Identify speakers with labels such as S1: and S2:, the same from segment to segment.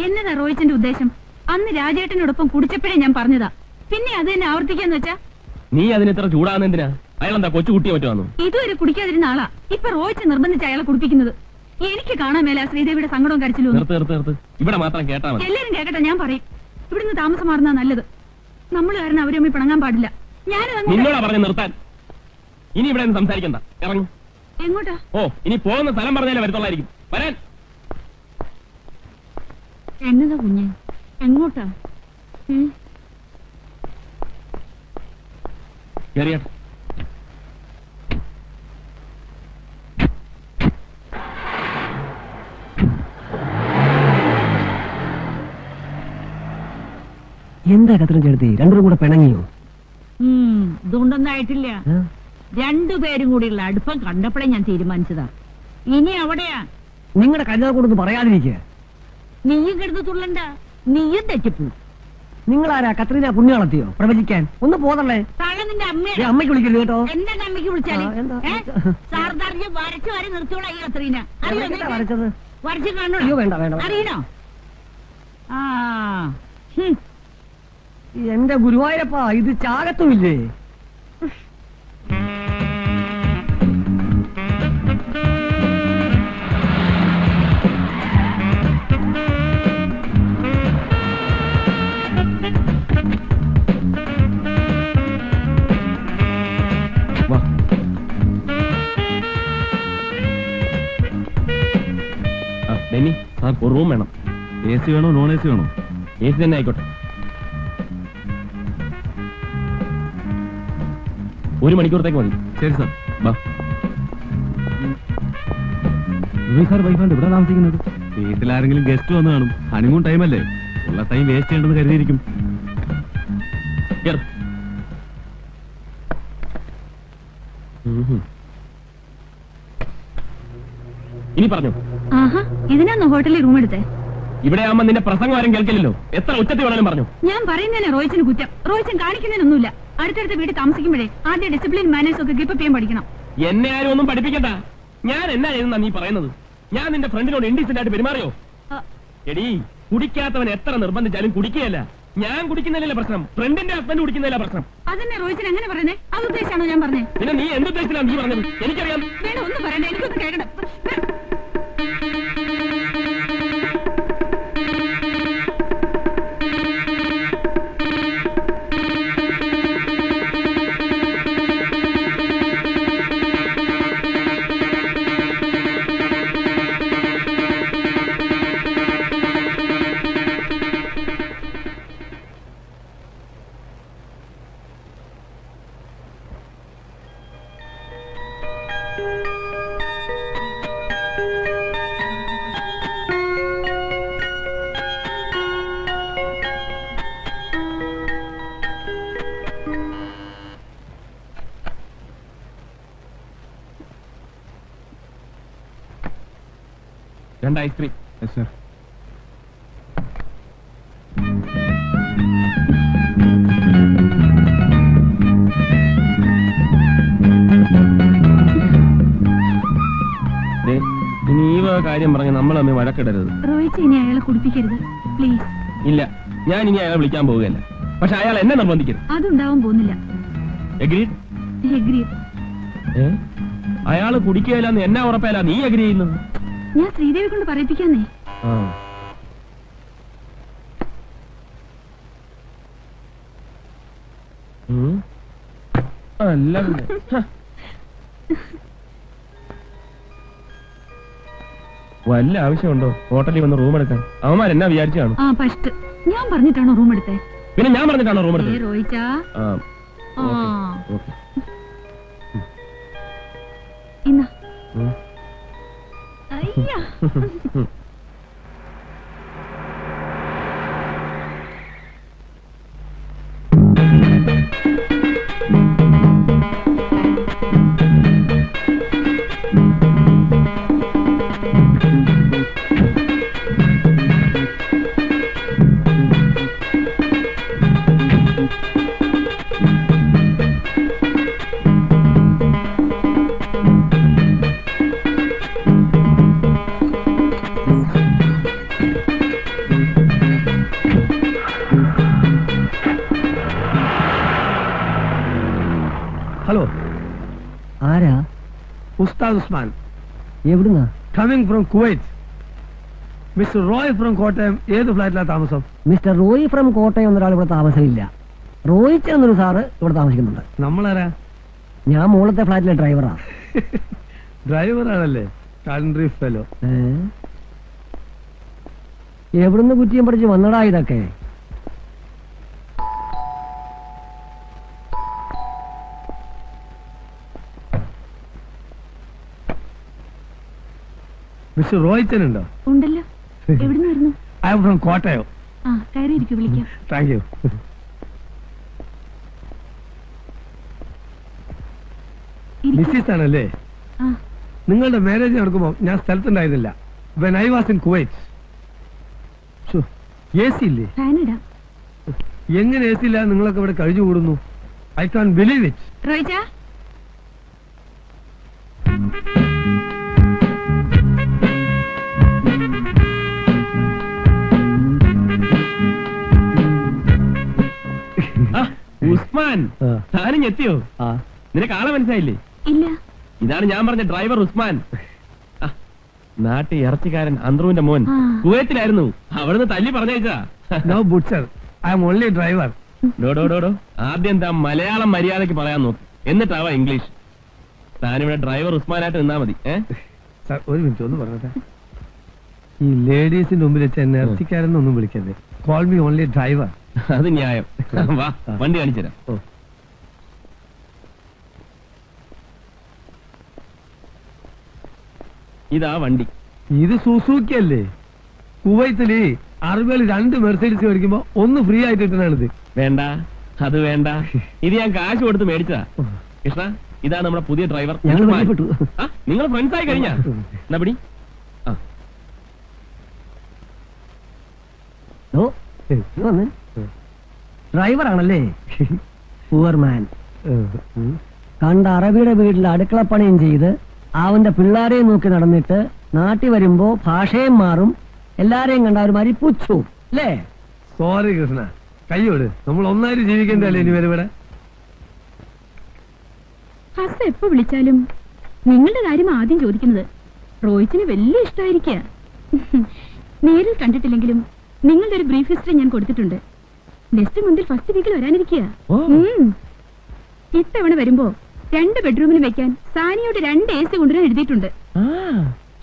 S1: എന്നതാ റോയിച്ചന്റെ ഉദ്ദേശം? അന്ന് രാജേട്ടനോടൊപ്പം കുടിച്ചപ്പോഴേ ഞാൻ പറഞ്ഞതാ, പിന്നെ അത് തന്നെ ആവർത്തിക്കാന്ന് വെച്ചാ?
S2: നീ അതിനെത്ര ചൂടാകുന്ന എന്തിനാ? അയാളെന്താ കൊച്ചു കുട്ടിയെ പറ്റുവാന്നു?
S1: ഇതുവരെ കുടിക്കാതിരുന്ന ആളാ ഇപ്പൊ റോയിച്ച് നിർബന്ധിച്ച് അയാളെ കുടിപ്പിക്കുന്നത്. എനിക്ക് കാണാൻ മേല ശ്രീദേവിയുടെ സങ്കടവും കരച്ചിലും.
S2: ഇവിടെ മാത്രം കേട്ടാ മതി.
S1: എല്ലാരും കേക്കട്ടെ, ഞാൻ പറയും. ഇവിടുന്ന് താമസം മാറുന്ന നല്ലത്. നമ്മൾ കാരണം അവരും പിണങ്ങാൻ പാടില്ല.
S2: നിന്നോടാ പറഞ്ഞു നിർത്താൻ. ഇനി ഇവിടെ സംസാരിക്കണ്ട, ഇറങ്ങും.
S1: എങ്ങോട്ടാ?
S2: ഓ, ഇനി പോകുന്ന സ്ഥലം പറഞ്ഞാലേ വരത്തുള്ളായിരിക്കും. വരാൻ.
S1: എന്നതാ കുഞ്ഞെ, എങ്ങോട്ടാ?
S2: കേറിയാ.
S3: എന്താ കത്രം ചേർത്തി? രണ്ടും കൂടെ പിണങ്ങിയോ?
S1: ഇതുകൊണ്ടൊന്നും ആയിട്ടില്ല. രണ്ടുപേരും കൂടിയുള്ള അടുപ്പം കണ്ടപ്പോഴേ ഞാൻ തീരുമാനിച്ചതാ. ഇനി അവിടെയാ.
S3: നിങ്ങളുടെ കല്യാണം കൊണ്ടൊന്നും പറയാതിരിക്കുക.
S1: നീയും കിടന്ന് തുള്ളണ്ട, നീയും തെറ്റിപ്പോ.
S3: നിങ്ങളാരാ കത്രീന പുണ്യാളത്തിയോ പ്രവചിക്കാൻ? ഒന്ന് പോതല്ലേ.
S1: താഴെ നിന്റെ
S3: അമ്മയ്ക്ക് വിളിക്കരുത് കേട്ടോ.
S1: എന്താ അമ്മയ്ക്ക് വിളിച്ചാല്? സാർദാറിന് വരച്ചു വരെ നിർത്തോളാം ഈ കത്രീന.
S3: വരച്ചത്
S1: വരച്ച് കാണോ?
S3: വേണ്ട വേണ്ട.
S1: അറിയണോ? ആ
S3: എന്റെ ഗുരുവായൂരപ്പാ, ഇത് ചാകത്തുമില്ലേ?
S2: ഒരു റൂം വേണം.
S4: AC വേണോ നോൺ AC വേണോ?
S2: AC തന്നെ ആയിക്കോട്ടെ. ഒരു മണിക്കൂറത്തേക്ക് മതി.
S4: ശരി സാർ. സാർ വൈഫാണ്ട് ഇവിടെ താമസിക്കുന്നത്? വീട്ടിലാരെങ്കിലും ഗസ്റ്റ് വന്നു കാണും. ഹണിമൂൺ ടൈമല്ലേ, ഉള്ള ടൈം വേസ്റ്റ് ചെയ്യണ്ടെന്ന് കരുതിയിരിക്കും.
S2: ഇനി പറഞ്ഞു.
S1: ഇതിനാന്നോ ഹോട്ടലിൽ റൂം എടുത്തേ?
S2: ഇവിടെ ആവുമ്പോ നിന്റെ പ്രസംഗം ആരും കേൾക്കില്ലല്ലോ. എത്ര ഉച്ചത്തിൽ വേണേലും പറഞ്ഞു.
S1: ഞാൻ പറയുന്നതിന് റോയിച്ചിന് കുറ്റം. റോയിച്ചൻ കാണിക്കുന്നതിനൊന്നുമില്ല. അടുത്തടുത്ത് വീട് താമസിക്കുമ്പോഴേ ആദ്യം ഡിസിപ്ലിൻ മാനേഴ്സ് ഒക്കെ കീപ്പ് ചെയ്യാൻ പഠിക്കണം.
S2: എന്നെ ആരും ഒന്നും പഠിപ്പിക്കണ്ട. ഞാൻ എന്നാ ചെയ്യുന്ന നീ പറയുന്നത്? ഞാൻ നിന്റെ ഫ്രണ്ടിനോട് ഇൻഡീസെന്റ് ആയിട്ട് പെരുമാറിയോ? എടീ, കുടിക്കാത്തവൻ എത്ര നിർബന്ധിച്ചാലും കുടിക്കുകയല്ല. ഞാൻ കുടിക്കുന്നതിലല്ല പ്രശ്നം, ഫ്രണ്ടിന്റെ ഹസ്ബൻഡ് കുടിക്കുന്നതില്ല പ്രശ്നം.
S1: അതന്നെ റോയിച്ചൻ എങ്ങനെ പറഞ്ഞേ? അത് ഉദ്ദേശിച്ചാണോ ഞാൻ പറഞ്ഞേ?
S2: പിന്നെ നീ എന്തുദ്ദേശിച്ചാണ് നീ പറഞ്ഞത്? എനിക്കറിയാം.
S1: വേണം, ഒന്നും പറയണ്ട, എനിക്കൊന്ന് കേൾക്കണം.
S2: രണ്ട് ഐസ്ക്രീം.
S4: സർ.
S2: ഇനി ഈ കാര്യം പറഞ്ഞ് നമ്മൾ തമ്മിൽ വഴക്കിടരുത്.
S1: റോയിച്ച് ഇനി അയാളെ കുടിപ്പിക്കരുത് പ്ലീസ്.
S2: ഇല്ല, ഞാൻ ഇനി അയാളെ വിളിക്കാൻ പോവുകയല്ല. പക്ഷെ അയാൾ എന്നെ നിർബന്ധിക്കരുത്.
S1: അതുണ്ടാവാൻ പോകുന്നില്ല.
S2: എഗ്രീഡ്?
S1: എഗ്രീഡ്.
S2: അയാള് കുടിക്കുകയില്ലെന്ന് എന്നാ ഉറപ്പല്ല നീ എഗ്രി ചെയ്യുന്നത്?
S1: ഞാൻ ശ്രീദേവി കൊണ്ട് പറയിപ്പിക്കാന്നേ.
S2: അല്ല, വല്ല ആവശ്യമുണ്ടോ ഹോട്ടലിൽ വന്ന് റൂം എടുക്കാൻ? അവന്മാർ എന്നാ വിചാരിച്ചു കാണും?
S1: ഞാൻ പറഞ്ഞിട്ടാണോ റൂം എടുത്തേ?
S2: പിന്നെ ഞാൻ പറഞ്ഞിട്ടാണോ റൂം എടുത്തത്?
S1: റോയിച്ചാ, ഇന്നാ. അയ്യാ.
S5: ഹലോ,
S3: ആരാ?
S5: ഉസ്താദ് ഉസ്മാൻ,
S3: എവിടുന്നാ?
S5: Coming from Kuwait. Mister Roy from Kottayam ഏത് ഫ്ലാറ്റിലാണ് താമസം?
S3: മിസ്റ്റർ റോയ് ഫ്രം കോട്ടയം എന്നൊരാൾ ഇവിടെ താമസമില്ല. റോയിച്ച് എന്നൊരു സാറ് ഇവിടെ താമസിക്കുന്നുണ്ട്.
S5: നമ്മളാരാ?
S3: ഞാൻ മുകളത്തെ ഫ്ലാറ്റിലെ ഡ്രൈവറാ.
S5: ഡ്രൈവറാണല്ലേ? Country fellow.
S3: എവിടുന്ന് കുറ്റിയും പഠിച്ച് വന്നടാ ഇതൊക്കെ?
S5: മിസ്റ്റർ റോയിച്ചൻ ഉണ്ടോ?
S1: ഉണ്ടല്ലോ. എവിടുന്ന് വരുന്നു?
S5: I am from Kottayam.
S1: ആ, കയറിയിരിക്കും, വിളിക്കാം.
S5: Thank you.
S1: ഇരിക്കൂ.
S5: മിസ്സിസ് ആണല്ലേ?
S1: ആ,
S5: നിങ്ങളുടെ മാരേജ് നടക്കുമ്പോൾ ഞാൻ സ്ഥലത്തുണ്ടായിരുന്നില്ല. When I was in Kuwait. A C ഇല്ലേ?
S1: ഫാൻ ഇടാം.
S5: എങ്ങനെ എ സി ഇല്ല നിങ്ങളൊക്കെ ഇവിടെ കഴിഞ്ഞു കൂടുന്നു? I can believe it.
S1: റോയിച്ച,
S2: ഉസ്മാൻ, താനും എത്തിയോ? നിനക്ക് ആളെ മനസ്സിലായില്ലേ?
S1: ഇല്ല.
S2: ഇതാണ് ഞാൻ പറഞ്ഞ ഡ്രൈവർ ഉസ്മാൻ. നാട്ടിൽ ഇറച്ചിക്കാരൻ അന്ത്രുവിന്റെ മോൻ
S1: ആ.
S2: കുവൈത്തിലായിരുന്നു. അവിടുന്ന് തല്ലി പറഞ്ഞയച്ചാ.
S5: നോ ബുട്സർ, ഐ എം ഓൺലി ഡ്രൈവർ.
S2: ഡോ ആദ്യം താൻ മലയാളം മര്യാദയ്ക്ക് പറയാൻ നോക്ക്, എന്നിട്ടാവാ ഇംഗ്ലീഷ്. താനിവിടെ ഡ്രൈവർ ഉസ്മാനായിട്ട് നിന്നാ മതി.
S5: സാർ ഒരു മിനിറ്റ് ഒന്ന് പറഞ്ഞേ. ഈ ലേഡീസിന്റെ മുമ്പിൽ വെച്ച് എന്നെ ഇറച്ചിക്കാരെന്നൊന്നും വിളിക്കരുത്. Call me only driver.
S2: അത് ന്യായം. വാ, വണ്ടി കാണിച്ചു തരാം.
S5: ഓ,
S2: ഇതാ വണ്ടി.
S5: ഇത് സുസൂക്കി അല്ലേ? കുവൈത്തില് അറബികൾ 2 മെർസൈഡീസ് മേടിക്കുമ്പോ ഒന്ന് ഫ്രീ ആയിട്ട് കിട്ടണാണിത്.
S2: വേണ്ട, അത് വേണ്ട. ഇത് ഞാൻ കാശ് കൊടുത്ത് മേടിച്ചതാ. കൃഷ്ണ, ഇതാണ് നമ്മുടെ പുതിയ ഡ്രൈവർ.
S3: ഞങ്ങൾ
S2: ഉസ്മാൻ.
S3: പരിചയപ്പെട്ടു.
S2: നിങ്ങൾ ഫ്രണ്ട്സ് ആയി കഴിഞ്ഞാ? എന്നാ പിടി. ആ,
S3: ഓ, ഇങ്ങ് വന്നേ. ഡ്രൈവറാണല്ലേ? പൂവർ മാൻ. കണ്ട അറബിയുടെ വീട്ടിൽ അടുക്കളപ്പണിയും ചെയ്ത് അവന്റെ പിള്ളേരെയും നോക്കി നടന്നിട്ട് നാട്ടിൽ വരുമ്പോ ഭാഷയും മാറും, എല്ലാരെയും കണ്ട ഒരു മാതിരി പുച്ചു അല്ലേ?
S5: സോറി കൃഷ്ണ, കയ്യോട്. നമ്മൾ ഒന്നായിട്ട് ജീവിക്കണ്ടല്ലേ ഇനി വരെ ഇവിടെ?
S1: ഹസ് എപ്പോ വിളിച്ചാലും നിങ്ങളുടെ കാര്യം ആദ്യം ചോദിക്കുന്നത്. റോയിച്ചിന് വലിയ ഇഷ്ടമായിരിക്കുക. നേരിൽ കണ്ടിട്ടില്ലെങ്കിലും നിങ്ങളുടെ ഒരു ബ്രീഫ് ഹിസ്റ്ററി ഞാൻ കൊടുത്തിട്ടുണ്ട്. നെക്സ്റ്റ് മന്തിൽ ഫസ്റ്റ് വീക്കിൽ വരാനിരിക്കുക. ഇത്തവണ വരുമ്പോ 2 ബെഡ്റൂമിൽ വെക്കാൻ സാനിയോട് 2 AC കൊണ്ടുവരാൻ എഴുതിയിട്ടുണ്ട്.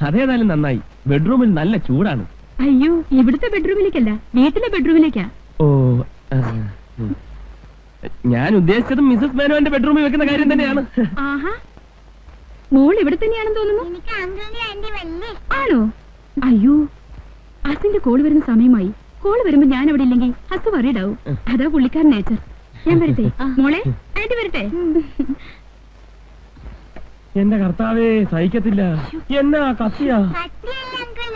S2: അതേതായാലും നന്നായി. ബെഡ്റൂമിൽ നല്ല ചൂടാണ്.
S1: അയ്യോ, ഇവിടുത്തെ ബെഡ്റൂമിലേക്കല്ല, വീട്ടിലെ ബെഡ്റൂമിലേക്കാ.
S2: ഓ, ഞാൻ ഉദ്ദേശിച്ചത് മിസസ് മേനോന്റെ ബെഡ്റൂമിൽ വെക്കുന്ന കാര്യം തന്നെയാണ്.
S1: ആഹാ, മോൾ ഇവിടെ തന്നെയാണെന്ന് തോന്നുന്നു. ആണോ? അയ്യോ, അസിന്റെ കോള് വരുന്ന സമയമായി. കോള് വരുമ്പോ ഞാൻ അവിടെ ഇല്ലെങ്കിൽ അസ് വറീഡാവും. അതാ പുള്ളിക്കാരൻ നേച്ചർ. ഞാൻ വരട്ടെ മോളെ? ആന്റി വരട്ടെ?
S2: എന്റെ കർത്താവേ, സഹിക്കത്തില്ല. എന്നാ കത്തിയാ?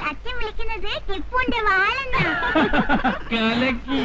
S6: അച്ഛൻ വിളിക്കുന്നത് ടിപ്പുന്റെ വാളെന്നാ.
S2: കലക്കി.